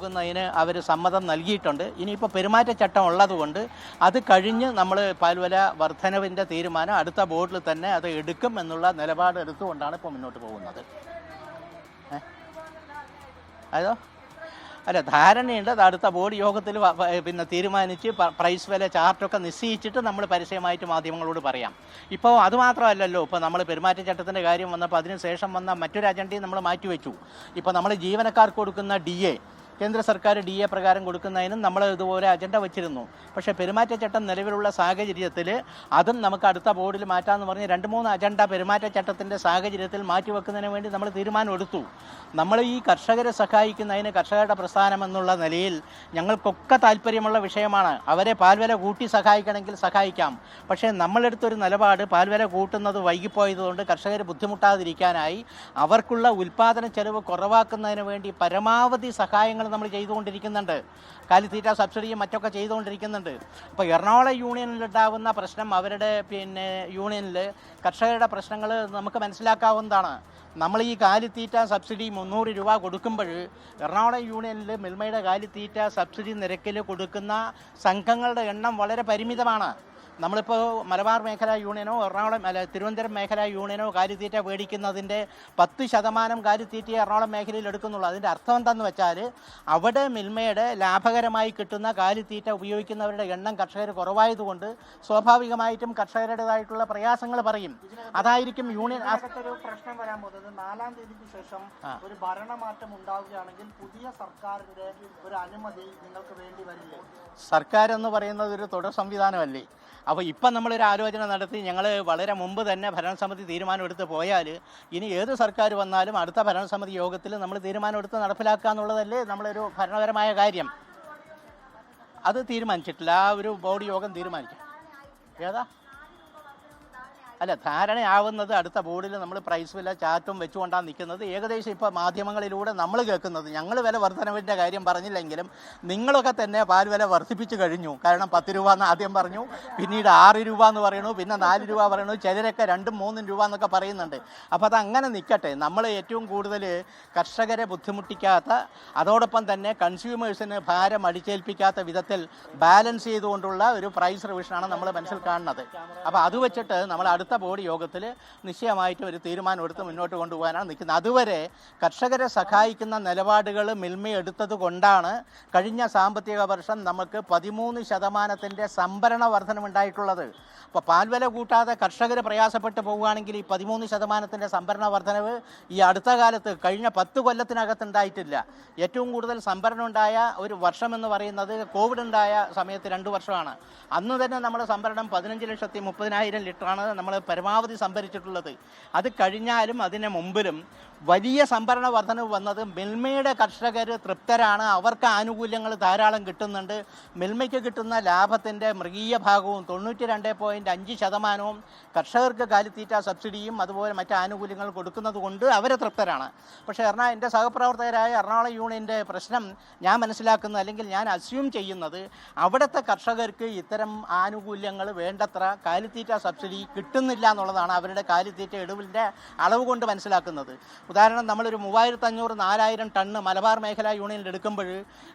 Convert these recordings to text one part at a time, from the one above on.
പോകുന്നതിന് അവർ സമ്മതം നൽകിയിട്ടുണ്ട്. ഇനിയിപ്പോൾ പെരുമാറ്റച്ചട്ടം ഉള്ളതുകൊണ്ട് അത് കഴിഞ്ഞ് നമ്മൾ പാൽവില വർധനവിൻ്റെ തീരുമാനം അടുത്ത ബോർഡിൽ തന്നെ അത് എടുക്കും എന്നുള്ള നിലപാട് എടുത്തുകൊണ്ടാണ് ഇപ്പോൾ മുന്നോട്ട് പോകുന്നത്. അതോ അല്ല, ധാരണയുണ്ട്. അത് അടുത്ത ബോർഡ് യോഗത്തിൽ പിന്നെ തീരുമാനിച്ച് പ്രൈസ് വില ചാർട്ടൊക്കെ നിശ്ചയിച്ചിട്ട് നമ്മൾ പരസ്യമായിട്ട് മാധ്യമങ്ങളോട് പറയാം. ഇപ്പോൾ അതുമാത്രമല്ലല്ലോ, ഇപ്പോൾ നമ്മൾ പെരുമാറ്റച്ചട്ടത്തിൻ്റെ കാര്യം വന്നപ്പോൾ അതിന് ശേഷം വന്ന മറ്റൊരു അജണ്ടയും നമ്മൾ മാറ്റിവെച്ചു. ഇപ്പോൾ നമ്മൾ ജീവനക്കാർക്ക് കൊടുക്കുന്ന DA, കേന്ദ്ര സർക്കാർ DA പ്രകാരം കൊടുക്കുന്നതിനും നമ്മൾ ഇതുപോലെ അജണ്ട വെച്ചിരുന്നു. പക്ഷേ പെരുമാറ്റച്ചട്ടം നിലവിലുള്ള സാഹചര്യത്തിൽ അതും നമുക്ക് അടുത്ത ബോർഡിൽ മാറ്റാമെന്ന് പറഞ്ഞ് 2-3 അജണ്ട പെരുമാറ്റച്ചട്ടത്തിൻ്റെ സാഹചര്യത്തിൽ മാറ്റിവെക്കുന്നതിന് വേണ്ടി നമ്മൾ തീരുമാനം എടുത്തു. നമ്മൾ ഈ കർഷകരെ സഹായിക്കുന്നതിന് കർഷകരുടെ പ്രസ്ഥാനം എന്നുള്ള നിലയിൽ ഞങ്ങൾക്കൊക്കെ താല്പര്യമുള്ള വിഷയമാണ്. അവരെ പാൽവില കൂട്ടി സഹായിക്കണമെങ്കിൽ സഹായിക്കാം. പക്ഷേ നമ്മളെടുത്തൊരു നിലപാട് പാൽവില കൂട്ടുന്നത് വൈകിപ്പോയതുകൊണ്ട് കർഷകർ ബുദ്ധിമുട്ടാതിരിക്കാനായി അവർക്കുള്ള ഉൽപ്പാദന ചെലവ് കുറവാക്കുന്നതിന് വേണ്ടി പരമാവധി സഹായങ്ങൾ നമ്മൾ ചെയ്തുകൊണ്ടിരിക്കുന്നുണ്ട്. കാലിത്തീറ്റ സബ്സിഡിയും മറ്റൊക്കെ ചെയ്തുകൊണ്ടിരിക്കുന്നുണ്ട്. അപ്പോൾ എറണാകുളം യൂണിയനിലുണ്ടാവുന്ന പ്രശ്നം അവരുടെ യൂണിയനിൽ കർഷകരുടെ പ്രശ്നങ്ങൾ നമുക്ക് മനസ്സിലാക്കാവുന്നതാണ്. നമ്മൾ ഈ കാലിത്തീറ്റ സബ്സിഡി 300 രൂപ കൊടുക്കുമ്പോൾ എറണാകുളം യൂണിയനിൽ മിൽമയുടെ കാലിത്തീറ്റ സബ്സിഡി നിരക്കിൽ കൊടുക്കുന്ന സംഘങ്ങളുടെ എണ്ണം വളരെ പരിമിതമാണ്. നമ്മളിപ്പോൾ മലബാർ മേഖലാ യൂണിയനോ തിരുവനന്തപുരം മേഖലാ യൂണിയനോ കാലിത്തീറ്റ മേടിക്കുന്നതിൻ്റെ 10% കാലിത്തീറ്റ എറണാകുളം മേഖലയിൽ എടുക്കുന്നുള്ളൂ. അതിൻ്റെ അർത്ഥം എന്താണെന്ന് വെച്ചാൽ അവിടെ മിൽമയുടെ ലാഭകരമായി കിട്ടുന്ന കാലിത്തീറ്റ ഉപയോഗിക്കുന്നവരുടെ എണ്ണം കർഷകർ കുറവായതുകൊണ്ട് സ്വാഭാവികമായിട്ടും കർഷകരുടേതായിട്ടുള്ള പ്രയാസങ്ങൾ പറയും. അതായിരിക്കും യൂണിയൻ ഒരു പ്രശ്നം വരാൻ പോകുന്നത്. 4-ാം തീയതിക്ക് ശേഷം ഒരു ഭരണമാറ്റം ഉണ്ടാവുകയാണെങ്കിൽ പുതിയ സർക്കാരിൻ്റെ ഒരു അനുമതി നിങ്ങൾക്ക് വേണ്ടി വരില്ലേ? സർക്കാർ എന്ന് പറയുന്നത് ഒരു തുടർ സംവിധാനമല്ലേ. അപ്പോൾ ഇപ്പം നമ്മളൊരു ആലോചന നടത്തി ഞങ്ങൾ വളരെ മുമ്പ് തന്നെ ഭരണസമിതി തീരുമാനമെടുത്ത് പോയാൽ ഇനി ഏത് സർക്കാർ വന്നാലും അടുത്ത ഭരണസമിതി യോഗത്തിൽ നമ്മൾ തീരുമാനമെടുത്ത് നടപ്പിലാക്കുക എന്നുള്ളതല്ലേ നമ്മളൊരു ഭരണപരമായ കാര്യം. അത് തീരുമാനിച്ചിട്ടില്ല. ആ ഒരു ബോർഡ് യോഗം തീരുമാനിക്കാം. ഏതാ അല്ല, ധാരണയാവുന്നത് അടുത്ത ബോർഡിൽ നമ്മൾ പ്രൈസ് വില ചാർട്ടും വെച്ചുകൊണ്ടാണ് നിൽക്കുന്നത്. ഏകദേശം ഇപ്പോൾ മാധ്യമങ്ങളിലൂടെ നമ്മൾ കേൾക്കുന്നത്, ഞങ്ങൾ വില വർധനവിൻ്റെ കാര്യം പറഞ്ഞില്ലെങ്കിലും നിങ്ങളൊക്കെ തന്നെ പാൽ വില വർദ്ധിപ്പിച്ച് കഴിഞ്ഞു. കാരണം 10 രൂപ എന്ന് ആദ്യം പറഞ്ഞു, പിന്നീട് 6 രൂപ എന്ന് പറയണു, പിന്നെ 4 രൂപ പറയണു, ചിലരൊക്കെ 2-3 രൂപ എന്നൊക്കെ പറയുന്നുണ്ട്. അപ്പോൾ അതങ്ങനെ നിൽക്കട്ടെ. നമ്മൾ ഏറ്റവും കൂടുതൽ കർഷകരെ ബുദ്ധിമുട്ടിക്കാത്ത, അതോടൊപ്പം തന്നെ കൺസ്യൂമേഴ്സിന് ഭാരം അടിച്ചേൽപ്പിക്കാത്ത വിധത്തിൽ ബാലൻസ് ചെയ്തുകൊണ്ടുള്ള ഒരു പ്രൈസ് റിവിഷനാണ് നമ്മൾ മനസ്സിൽ കാണുന്നത്. അപ്പോൾ അത് വെച്ചിട്ട് നമ്മൾ അടുത്ത ബോർഡ് യോഗത്തിൽ നിശ്ചയമായിട്ടും ഒരു തീരുമാനം എടുത്ത് മുന്നോട്ട് കൊണ്ടുപോകാനാണ് നിൽക്കുന്നത്. അതുവരെ കർഷകരെ സഹായിക്കുന്ന നിലപാടുകൾ മിൽമ എടുത്തത് കൊണ്ടാണ് കഴിഞ്ഞ സാമ്പത്തിക വർഷം നമുക്ക് 13% സംഭരണ വർധനവുണ്ടായിട്ടുള്ളത്. അപ്പോൾ പാൽവില കൂട്ടാതെ കർഷകർ പ്രയാസപ്പെട്ട് പോവുകയാണെങ്കിൽ ഈ 13% സംഭരണ വർധനവ് ഈ അടുത്ത കാലത്ത് കഴിഞ്ഞ 10 കൊല്ലത്തിനകത്തുണ്ടായിട്ടില്ല. ഏറ്റവും കൂടുതൽ സംഭരണം ഉണ്ടായ ഒരു വർഷം എന്ന് പറയുന്നത് കോവിഡ് ഉണ്ടായ സമയത്ത് 2 വർഷമാണ്. അന്ന് തന്നെ നമ്മുടെ സംഭരണം 15,30,000 ലിറ്ററാണ് നമ്മൾ പരമാവധി സംഭരിച്ചിട്ടുള്ളത്. അത് കഴിഞ്ഞാലും അതിന് മുമ്പിലും വലിയ സംഭരണ വർധനവ് വന്നത് മിൽമയുടെ കർഷകർ തൃപ്തരാണ്. അവർക്ക് ആനുകൂല്യങ്ങൾ ധാരാളം കിട്ടുന്നുണ്ട്. മിൽമയ്ക്ക് കിട്ടുന്ന ലാഭത്തിൻ്റെ മൃഗീയ ഭാഗവും 92.5% കർഷകർക്ക് കാലിത്തീറ്റ സബ്സിഡിയും അതുപോലെ മറ്റ് ആനുകൂല്യങ്ങൾ കൊടുക്കുന്നത് കൊണ്ട് അവർ തൃപ്തരാണ്. പക്ഷേ എൻ്റെ സഹപ്രവർത്തകരായ എറണാകുളം യൂണിയൻ്റെ പ്രശ്നം ഞാൻ മനസ്സിലാക്കുന്നത്, അല്ലെങ്കിൽ ഞാൻ അസ്യൂം ചെയ്യുന്നത്, അവിടുത്തെ കർഷകർക്ക് ഇത്തരം ആനുകൂല്യങ്ങൾ വേണ്ടത്ര കാലിത്തീറ്റ സബ്സിഡി കിട്ടുന്നില്ല എന്നുള്ളതാണ് അവരുടെ കാലിത്തീറ്റ ഇടിവിൻ്റെ അളവ് കൊണ്ട് മനസ്സിലാക്കുന്നത്. ഉദാഹരണം, നമ്മളൊരു 3500-4000 ടണ്ണ് മലബാർ മേഖലാ യൂണിയനിൽ എടുക്കുമ്പോൾ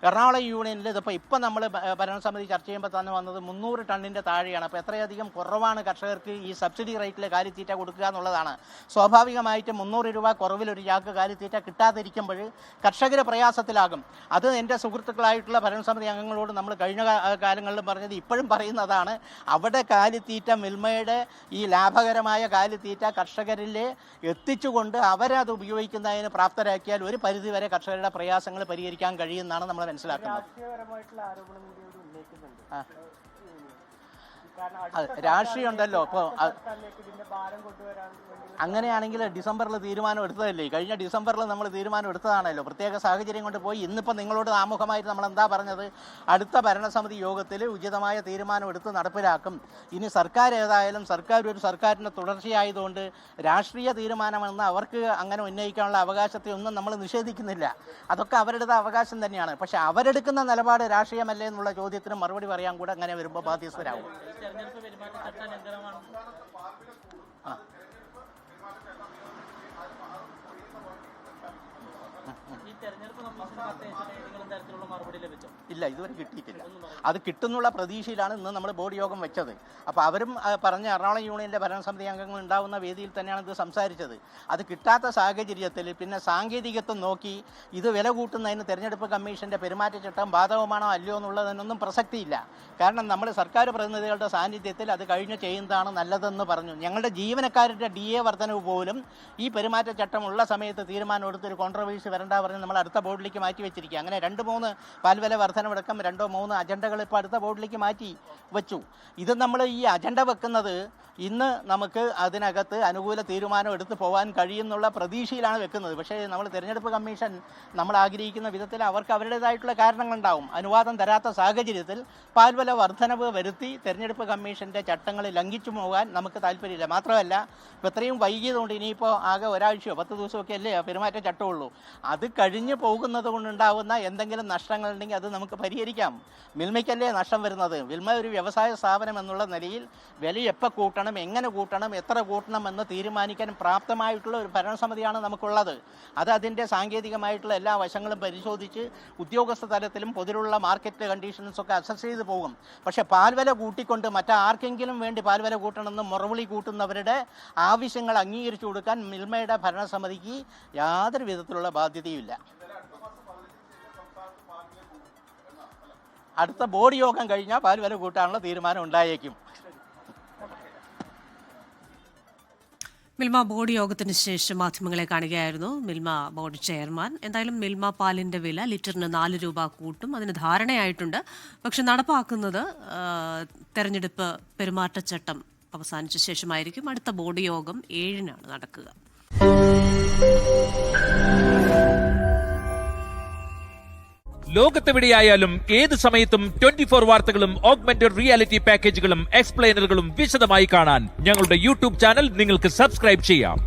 എറണാകുളം യൂണിയനിൽ ഇപ്പം നമ്മൾ ഭരണസമിതി ചർച്ച ചെയ്യുമ്പോൾ തന്നെ വന്നത് 300 ടണ്ണിൻ്റെ താഴെയാണ്. അപ്പോൾ എത്രയധികം കുറവാണ് കർഷകർക്ക് ഈ സബ്സിഡി റേറ്റിൽ കാലിത്തീറ്റ കൊടുക്കുക എന്നുള്ളതാണ്. സ്വാഭാവികമായിട്ടും 300 രൂപ കുറവിൽ ഒരു ചാക്ക് കാലിത്തീറ്റ കിട്ടാതിരിക്കുമ്പോൾ കർഷകർ പ്രയാസത്തിലാകും. അത് എൻ്റെ സുഹൃത്തുക്കളായിട്ടുള്ള ഭരണസമിതി അംഗങ്ങളോട് നമ്മൾ കഴിഞ്ഞ കാലങ്ങളിലും പറഞ്ഞത് ഇപ്പോഴും പറയുന്നതാണ്. അവിടെ കാലിത്തീറ്റ മിൽമയുടെ ഈ ലാഭകരമായ കാലിത്തീറ്റ കർഷകരിൽ എത്തിച്ചുകൊണ്ട് അവരത് ഉപയോഗിക്കുന്നതിന് പ്രാപ്തരാക്കിയാൽ ഒരു പരിധിവരെ കർഷകരുടെ പ്രയാസങ്ങൾ പരിഹരിക്കാൻ കഴിയുമെന്നാണ് നമ്മൾ മനസ്സിലാക്കുന്നത്. രാഷ്ട്രീയം ഉണ്ടല്ലോ. അപ്പോൾ അങ്ങനെയാണെങ്കിൽ ഡിസംബറിൽ തീരുമാനം എടുത്തതല്ലേ? കഴിഞ്ഞ ഡിസംബറിൽ നമ്മൾ തീരുമാനം എടുത്തതാണല്ലോ. പ്രത്യേക സാഹചര്യം കൊണ്ട് പോയി. ഇന്നിപ്പോൾ നിങ്ങളോട് ആമുഖമായിട്ട് നമ്മൾ എന്താ പറഞ്ഞത്? അടുത്ത ഭരണസമിതി യോഗത്തിൽ ഉചിതമായ തീരുമാനം എടുത്ത് നടപ്പിലാക്കും. ഇനി സർക്കാർ ഏതായാലും ഒരു സർക്കാരിൻ്റെ തുടർച്ചയായതുകൊണ്ട് രാഷ്ട്രീയ തീരുമാനമെന്ന് അവർക്ക് അങ്ങനെ ഉന്നയിക്കാനുള്ള അവകാശത്തെ ഒന്നും നമ്മൾ നിഷേധിക്കുന്നില്ല. അതൊക്കെ അവരുടെ അവകാശം തന്നെയാണ്. പക്ഷെ അവരെടുക്കുന്ന നിലപാട് രാഷ്ട്രീയമല്ലേ എന്നുള്ള ചോദ്യത്തിന് മറുപടി പറയാൻ കൂടെ അങ്ങനെ വരുമ്പോൾ ബാധ്യസ്ഥരാകും. ഇല്ല, ഇതുവരെ കിട്ടിയിട്ടില്ല. അത് കിട്ടുന്നുള്ള പ്രതീക്ഷയിലാണ് ഇന്ന് നമ്മൾ ബോർഡ് യോഗം വെച്ചത്. അപ്പോൾ അവരും പറഞ്ഞ എറണാകുളം യൂണിയൻ്റെ ഭരണസമിതി അംഗങ്ങൾ ഉണ്ടാവുന്ന വേദിയിൽ തന്നെയാണ് ഇത് സംസാരിച്ചത്. അത് കിട്ടാത്ത സാഹചര്യത്തിൽ പിന്നെ സാങ്കേതികത്വം നോക്കി ഇത് വില കൂട്ടുന്നതിന് തെരഞ്ഞെടുപ്പ് കമ്മീഷൻ്റെ പെരുമാറ്റച്ചട്ടം ബാധകമാണോ അല്ലയോ എന്നുള്ളതിനൊന്നും പ്രസക്തിയില്ല. കാരണം നമ്മൾ സർക്കാർ പ്രതിനിധികളുടെ സാന്നിധ്യത്തിൽ അത് കഴിഞ്ഞ് ചെയ്യുന്നതാണ് നല്ലതെന്ന് പറഞ്ഞു. ഞങ്ങളുടെ ജീവനക്കാരുടെ DA വർധനവ് പോലും ഈ പെരുമാറ്റച്ചട്ടമുള്ള സമയത്ത് തീരുമാനമെടുത്തൊരു കോൺട്രവേഴ്സി വരണ്ട പറഞ്ഞ് നമ്മൾ അടുത്ത ബോർഡിലേക്ക് മാറ്റി വെച്ചിരിക്കുക. അങ്ങനെ 2-3 പാൽവില വർധനവടക്കം 2-3 അജണ്ടകൾ ഇപ്പോൾ അടുത്ത ബോർഡിലേക്ക് മാറ്റി വെച്ചു. ഇത് നമ്മൾ ഈ അജണ്ട വെക്കുന്നത് ഇന്ന് നമുക്ക് അതിനകത്ത് അനുകൂല തീരുമാനം എടുത്ത് പോകാൻ കഴിയുന്നുള്ള പ്രതീക്ഷയിലാണ് വെക്കുന്നത്. പക്ഷേ നമ്മൾ തിരഞ്ഞെടുപ്പ് കമ്മീഷൻ നമ്മൾ ആഗ്രഹിക്കുന്ന വിധത്തിൽ അവർക്ക് അവരുടേതായിട്ടുള്ള കാരണങ്ങളുണ്ടാവും. അനുവാദം തരാത്ത സാഹചര്യത്തിൽ പാൽവില വർധനവ് വരുത്തി തിരഞ്ഞെടുപ്പ് കമ്മീഷൻ്റെ ചട്ടങ്ങൾ ലംഘിച്ചു പോകാൻ നമുക്ക് താല്പര്യമില്ല. മാത്രമല്ല ഇപ്പോൾ ഇത്രയും വൈകിയതുകൊണ്ട് ഇനിയിപ്പോൾ ആകെ ഒരാഴ്ചയോ 10 ദിവസമൊക്കെ അല്ലേ പെരുമാറ്റ ചട്ടമുള്ളൂ. അത് കഴിഞ്ഞ് പോകുന്നത് കൊണ്ടുണ്ടാകുന്ന എന്തെങ്കിലും നഷ്ടങ്ങളുണ്ടെങ്കിൽ അത് നമുക്ക് പരിഹരിക്കാം. മിൽമയ്ക്കല്ലേ നഷ്ടം വരുന്നത്? മിൽമ ഒരു വ്യവസായ സ്ഥാപനം എന്നുള്ള നിലയിൽ വില എപ്പോൾ കൂട്ടണം, എങ്ങനെ കൂട്ടണം, എത്ര കൂട്ടണം എന്ന് തീരുമാനിക്കാൻ പ്രാപ്തമായിട്ടുള്ള ഒരു ഭരണസമിതിയാണ് നമുക്കുള്ളത്. അത് അതിൻ്റെ സാങ്കേതികമായിട്ടുള്ള എല്ലാ വശങ്ങളും പരിശോധിച്ച് ഉദ്യോഗസ്ഥ തലത്തിലും പൊതുവിലുള്ള മാർക്കറ്റ് കണ്ടീഷൻസൊക്കെ അസസ് ചെയ്ത് പോകും. പക്ഷേ പാൽവില കൂട്ടിക്കൊണ്ട് മറ്റാർക്കെങ്കിലും വേണ്ടി പാൽവില കൂട്ടണമെന്ന് മുറവിളി കൂട്ടുന്നവരുടെ ആവശ്യങ്ങൾ അംഗീകരിച്ചു കൊടുക്കാൻ മിൽമയുടെ ഭരണസമിതിക്ക് യാതൊരു വിധത്തിലുള്ള ബാധ്യതയുമില്ല. അടുത്ത ബോർഡ് യോഗം കഴിഞ്ഞാൽ പാൽവില കൂട്ടാനുള്ള തീരുമാനം ഉണ്ടായേക്കും. മിൽമ ബോർഡ് യോഗത്തിന് ശേഷം മാധ്യമങ്ങളെ കാണുകയായിരുന്നു മിൽമ ബോർഡ് ചെയർമാൻ. എന്തായാലും മിൽമ പാലിന്റെ വില ലിറ്ററിന് 4 രൂപ കൂട്ടും, അതിന് ധാരണയായിട്ടുണ്ട്. പക്ഷെ നടപ്പാക്കുന്നത് തെരഞ്ഞെടുപ്പ് പെരുമാറ്റച്ചട്ടം അവസാനിച്ച ശേഷമായിരിക്കും. അടുത്ത ബോർഡ് യോഗം 7-നാണ് നടക്കുക. ലോകത്തെവിടെയായാലും ഏത് സമയത്തും 24 വാർത്തകളും ഓഗ്മെന്റഡ് റിയാലിറ്റി പാക്കേജുകളും എക്സ്പ്ലെയിനറുകളും വിശദമായി കാണാൻ ഞങ്ങളുടെ യൂട്യൂബ് ചാനൽ നിങ്ങൾക്ക് സബ്സ്ക്രൈബ് ചെയ്യാം.